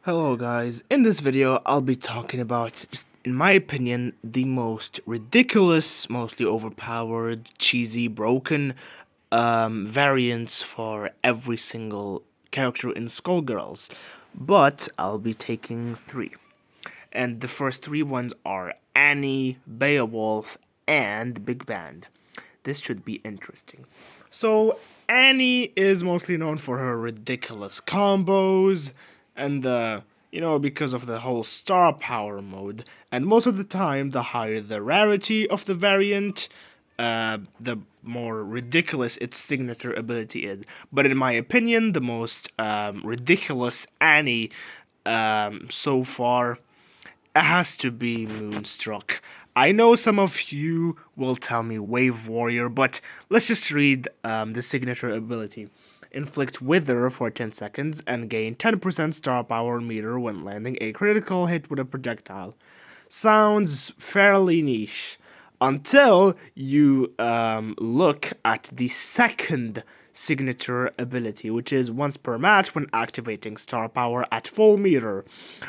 Hello guys, in this video I'll be talking about, in my opinion, the most ridiculous, mostly overpowered, cheesy, broken variants for every single character in Skullgirls. But I'll be taking three. And the first three ones are Annie, Beowulf, and Big Band. This should be interesting. So Annie is mostly known for her ridiculous combos and because of the whole star power mode. And most of the time, the higher the rarity of the variant, the more ridiculous its signature ability is. But in my opinion, the most ridiculous Annie so far has to be Moonstruck. I know some of you will tell me Wave Warrior, but let's just read the signature ability. Inflict Wither for 10 seconds and gain 10% star power meter when landing a critical hit with a projectile. Sounds fairly niche until you look at the second signature ability, which is once per match when activating star power at full meter.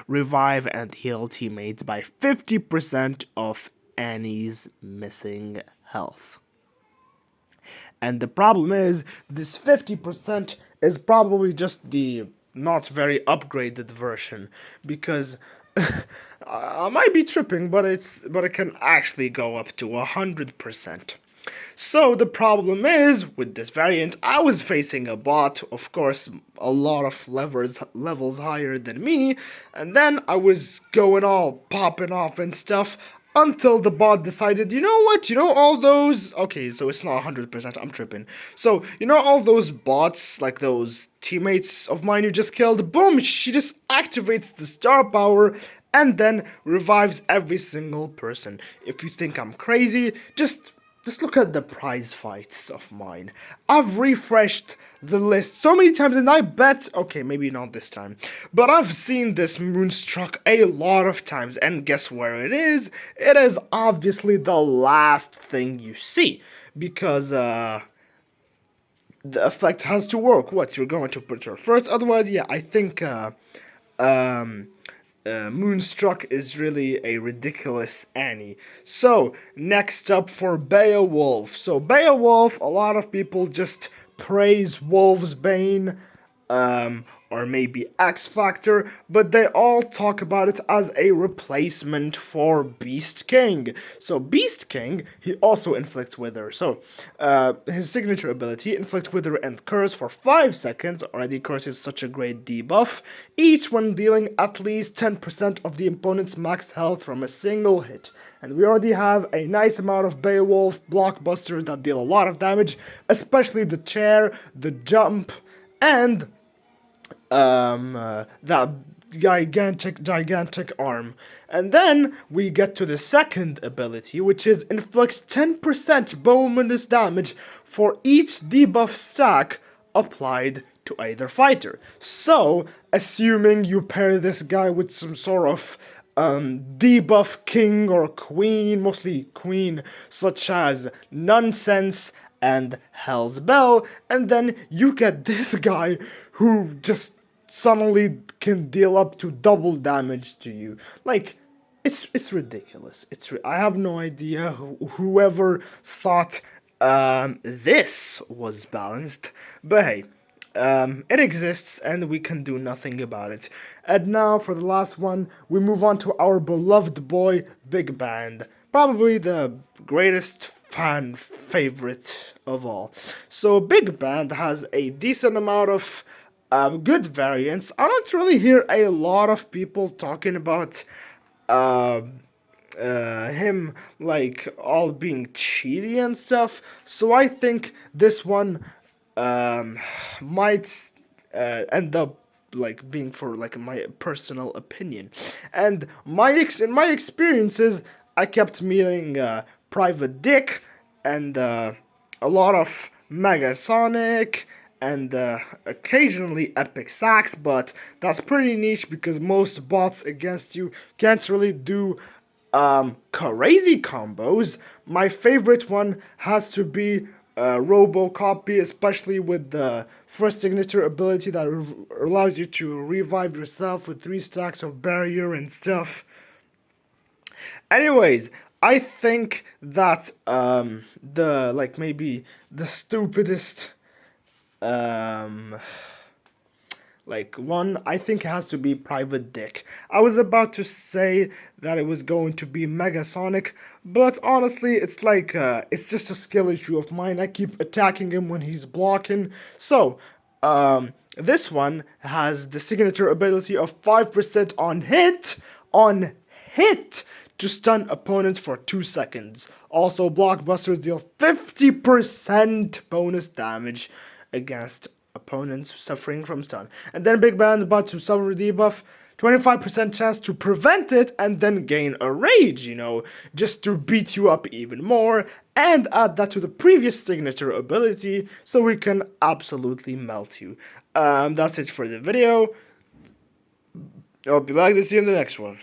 Revive and heal teammates by 50% of Annie's missing health. And the problem is, this 50% is probably just the not very upgraded version, because I might be tripping, but it can actually go up to 100%. So the problem is, with this variant, I was facing a bot, of course, a lot of levels higher than me, and then I was going all popping off and stuff, until the bot decided, you know what, all those, okay, so it's not 100%, I'm tripping. So, all those bots, like those teammates of mine you just killed, boom, she just activates the star power, and then revives every single person. If you think I'm crazy, just look at the prize fights of mine. I've refreshed the list so many times, and I bet, okay, maybe not this time, but I've seen this Moonstruck a lot of times, and guess where it is? It is obviously the last thing you see, because, the effect has to work. What, you're going to put her first? Otherwise, yeah, I think, um, Moonstruck is really a ridiculous Annie. So, next up for Beowulf. So, Beowulf, a lot of people just praise Wolfsbane, or maybe X Factor, but they all talk about it as a replacement for Beast King. So Beast King, he also inflicts Wither. So his signature ability, Inflict Wither and Curse for 5 seconds. Already Curse is such a great debuff. Each when dealing at least 10% of the opponent's max health from a single hit. And we already have a nice amount of Beowulf blockbusters that deal a lot of damage, especially the chair, the jump, and that gigantic arm. And then we get to the second ability, which is inflict 10% bonus damage for each debuff stack applied to either fighter. So, assuming you pair this guy with some sort of debuff king or queen, mostly queen, such as Nonsense and Hell's Bell, and then you get this guy who just suddenly can deal up to double damage to you. Like, it's ridiculous. I have no idea whoever thought this was balanced, but hey. It exists and we can do nothing about it. And now for the last one, we move on to our beloved boy, Big Band. Probably the greatest fan favorite of all. So Big Band has a decent amount of good variants. I don't really hear a lot of people talking about him like all being cheesy and stuff. So I think this one um, might end up like being for like my personal opinion. And in my experiences, I kept meeting Private Dick and a lot of Megasonic and occasionally Epic Sax, but that's pretty niche because most bots against you can't really do crazy combos. My favorite one has to be robo copy, especially with the first signature ability that allows you to revive yourself with 3 stacks of barrier and stuff. Anyways, I think that the like maybe the stupidest um like one, I think it has to be Private Dick. I was about to say that it was going to be Mega Sonic, but honestly, it's just a skill issue of mine. I keep attacking him when he's blocking. So, this one has the signature ability of 5% on hit to stun opponents for 2 seconds. Also, blockbusters deal 50% bonus damage against opponents suffering from stun. And then Big Band about to suffer a debuff, 25% chance to prevent it and then gain a rage, just to beat you up even more, and add that to the previous signature ability so we can absolutely melt you. That's it for the video. I hope you like this. See you in the next one.